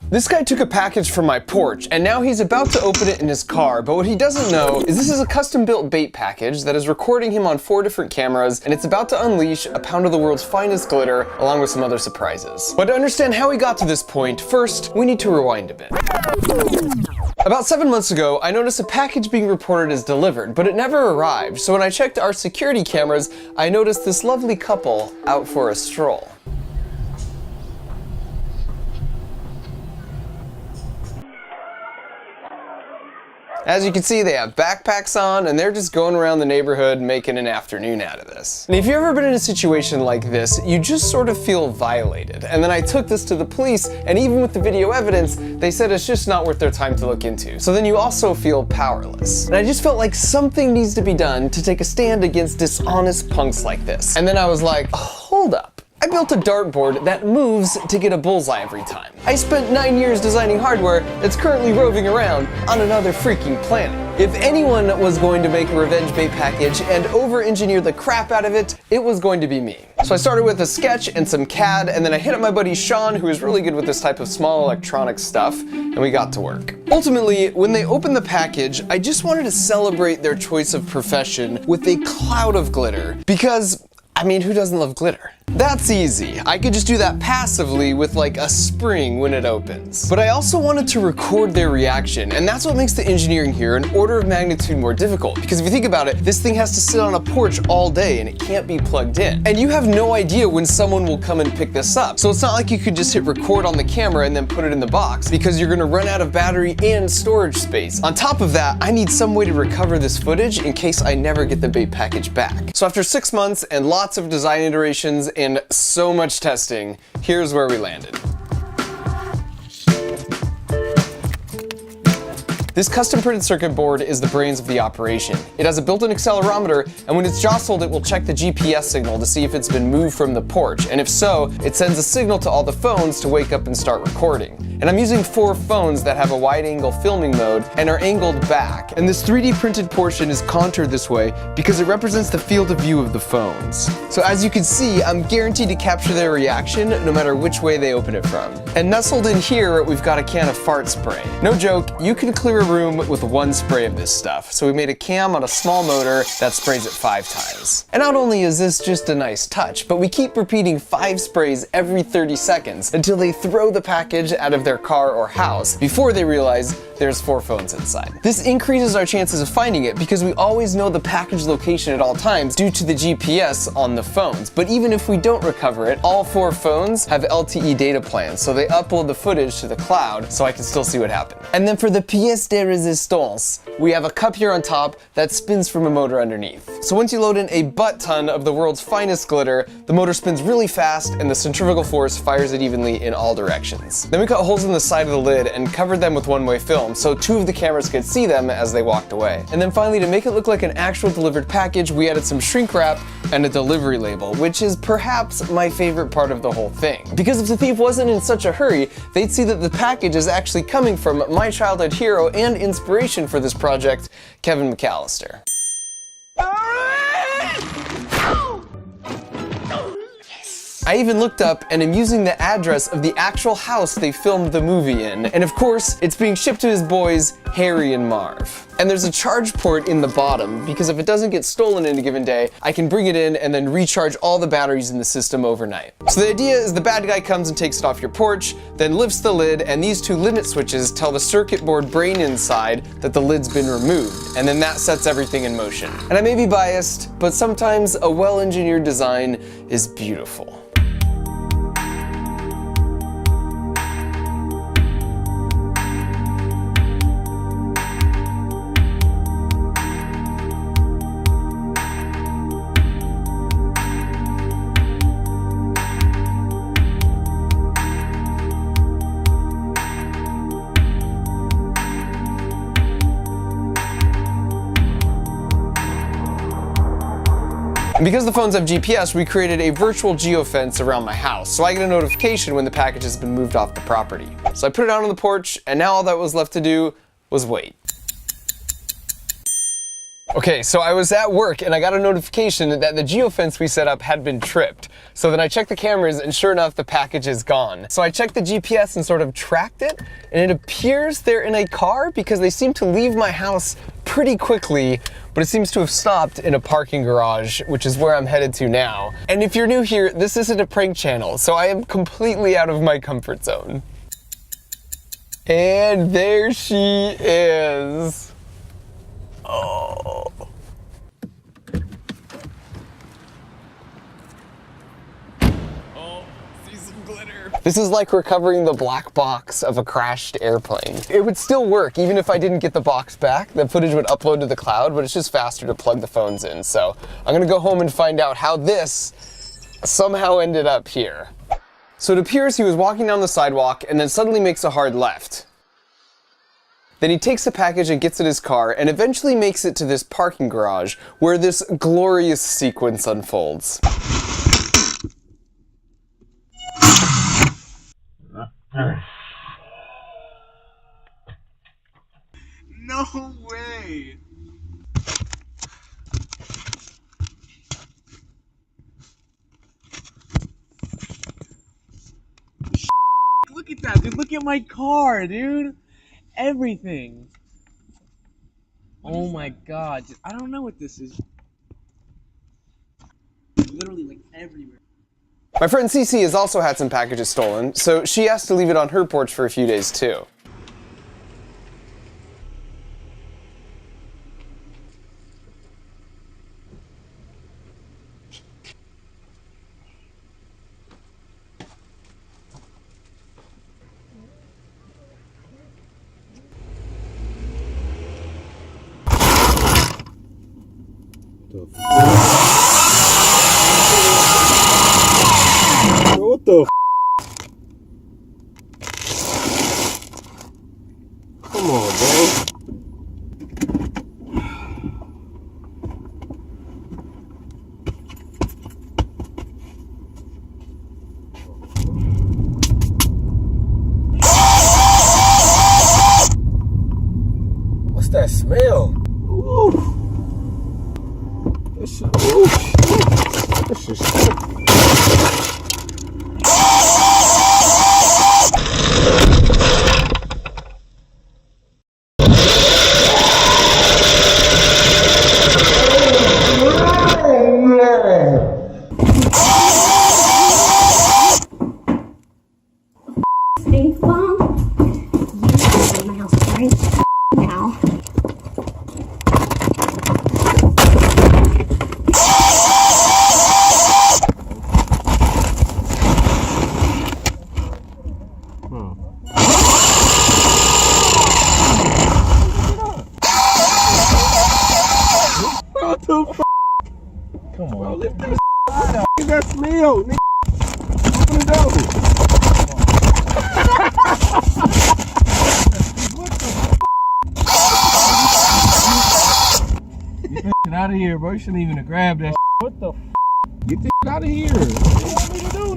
This guy took a package from my porch, and now he's about to open it in his car, but what he doesn't know is this is a custom-built bait package that is recording him on 4 different cameras, and it's about to unleash a pound of the world's finest glitter, along with some other surprises. But to understand how he got to this point, first, we need to rewind a bit. About 7 months ago, I noticed a package being reported as delivered, but it never arrived, so when I checked our security cameras, I noticed this lovely couple out for a stroll. As you can see, they have backpacks on, and they're just going around the neighborhood making an afternoon out of this. And if you've ever been in a situation like this, you just sort of feel violated. And then I took this to the police, and even with the video evidence, they said it's just not worth their time to look into. So then you also feel powerless. And I just felt like something needs to be done to take a stand against dishonest punks like this. And then I was like, hold up. I built a dartboard that moves to get a bullseye every time. I spent 9 years designing hardware that's currently roving around on another freaking planet. If anyone was going to make a revenge bait package and over-engineer the crap out of it, it was going to be me. So I started with a sketch and some CAD, and then I hit up my buddy Sean, who is really good with this type of small electronic stuff, and we got to work. Ultimately, when they opened the package, I just wanted to celebrate their choice of profession with a cloud of glitter, because I mean, who doesn't love glitter? That's easy. I could just do that passively with like a spring when it opens. But I also wanted to record their reaction, and that's what makes the engineering here an order of magnitude more difficult. Because if you think about it, this thing has to sit on a porch all day and it can't be plugged in. And you have no idea when someone will come and pick this up. So it's not like you could just hit record on the camera and then put it in the box, because you're gonna run out of battery and storage space. On top of that, I need some way to recover this footage in case I never get the bait package back. So after 6 months and lots of design iterations and so much testing, here's where we landed. This custom printed circuit board is the brains of the operation. It has a built-in accelerometer, and when it's jostled, it will check the GPS signal to see if it's been moved from the porch, and if so, it sends a signal to all the phones to wake up and start recording. And I'm using 4 phones that have a wide-angle filming mode and are angled back. And this 3D printed portion is contoured this way because it represents the field of view of the phones. So as you can see, I'm guaranteed to capture their reaction no matter which way they open it from. And nestled in here, we've got a can of fart spray. No joke, you can clear a room with 1 spray of this stuff. So we made a cam on a small motor that sprays it 5 times. And not only is this just a nice touch, but we keep repeating 5 sprays every 30 seconds until they throw the package out of their car or house before they realize there's 4 phones inside. This increases our chances of finding it because we always know the package location at all times due to the GPS on the phones. But even if we don't recover it, all 4 phones have LTE data plans, so they upload the footage to the cloud so I can still see what happened. And then for the pièce de résistance, we have a cup here on top that spins from a motor underneath. So once you load in a butt ton of the world's finest glitter, the motor spins really fast and the centrifugal force fires it evenly in all directions. Then we cut holes in the side of the lid and covered them with one-way film so 2 of the cameras could see them as they walked away. And then finally, to make it look like an actual delivered package, we added some shrink wrap and a delivery label, which is perhaps my favorite part of the whole thing. Because if the thief wasn't in such a hurry, they'd see that the package is actually coming from my childhood hero and inspiration for this project, Kevin McAllister. I even looked up and am using the address of the actual house they filmed the movie in. And of course, it's being shipped to his boys, Harry and Marv. And there's a charge port in the bottom, because if it doesn't get stolen in a given day, I can bring it in and then recharge all the batteries in the system overnight. So the idea is the bad guy comes and takes it off your porch, then lifts the lid, and these 2 limit switches tell the circuit board brain inside that the lid's been removed, and then that sets everything in motion. And I may be biased, but sometimes a well-engineered design is beautiful. And because the phones have GPS, we created a virtual geofence around my house, so I get a notification when the package has been moved off the property. So I put it out on the porch, and now all that was left to do was wait. Okay, so I was at work and I got a notification that the geofence we set up had been tripped. So then I checked the cameras and sure enough, the package is gone. So I checked the GPS and sort of tracked it, and it appears they're in a car because they seem to leave my house pretty quickly, but it seems to have stopped in a parking garage, which is where I'm headed to now. And if you're new here, this isn't a prank channel, so I am completely out of my comfort zone. And there she is. Oh. Oh, see some glitter. This is like recovering the black box of a crashed airplane. It would still work even if I didn't get the box back. The footage would upload to the cloud, but it's just faster to plug the phones in. So I'm gonna go home and find out how this somehow ended up here. So it appears he was walking down the sidewalk and then suddenly makes a hard left. Then he takes the package and gets in his car and eventually makes it to this parking garage where this glorious sequence unfolds. No way! Look at that, dude. Look at my car, dude. Everything. Oh my god. I don't know what this is. Literally like everywhere. My friend Cece has also had some packages stolen, so she asked to leave it on her porch for a few days too. What the f? Come on, bro. What's that smell? Ooh. That shit. Ooh. That shit. Stink bomb? You are in my house right now. What the f? Come on. Bro, lift this out. Get that smell, nigga. Open the door. What the f? Get that shit out of here, bro. You shouldn't even have grabbed that shit. What the f? Get this shit out of here. What do you want me to do?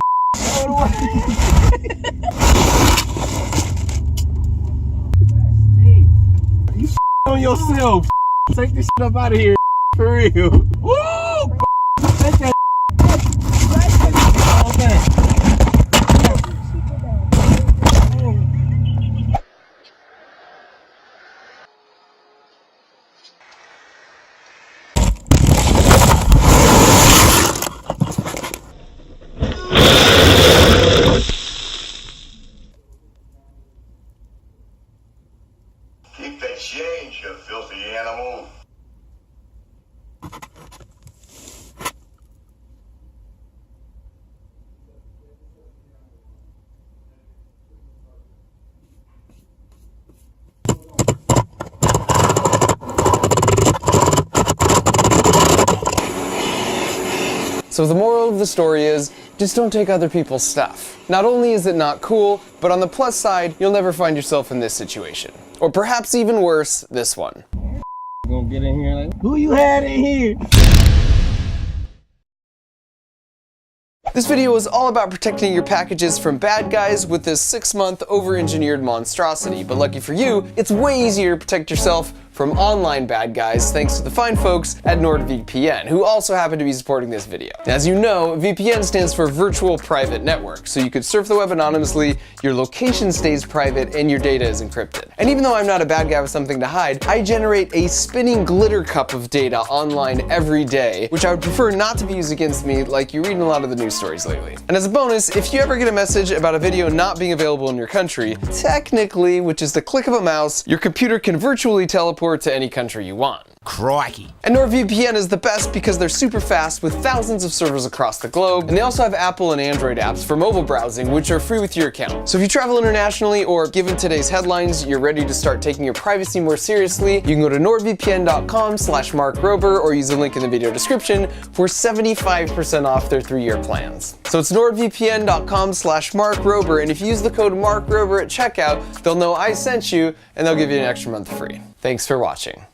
You shit on yourself. Take this shit up out of here. For real. Woo! Take that all day. Keep that change, you filthy animal. So the moral of the story is, just don't take other people's stuff. Not only is it not cool, but on the plus side, you'll never find yourself in this situation. Or perhaps even worse, this one. Gonna get in here like, who you had in here? This video is all about protecting your packages from bad guys with this 6-month over-engineered monstrosity, but lucky for you, it's way easier to protect yourself from online bad guys thanks to the fine folks at NordVPN, who also happen to be supporting this video. As you know, VPN stands for Virtual Private Network, so you could surf the web anonymously, your location stays private, and your data is encrypted. And even though I'm not a bad guy with something to hide, I generate a spinning glitter cup of data online every day, which I would prefer not to be used against me like you read in a lot of the news stories lately. And as a bonus, if you ever get a message about a video not being available in your country, technically, with just the click of a mouse, your computer can virtually teleport to any country you want. Crikey. And NordVPN is the best because they're super fast with thousands of servers across the globe, and they also have Apple and Android apps for mobile browsing, which are free with your account. So if you travel internationally, or given today's headlines, you're ready to start taking your privacy more seriously, you can go to nordvpn.com/markrober or use the link in the video description for 75% off their 3-year plans. So it's nordvpn.com/markrober, and if you use the code markrober at checkout, they'll know I sent you, and they'll give you an extra month free. Thanks for watching.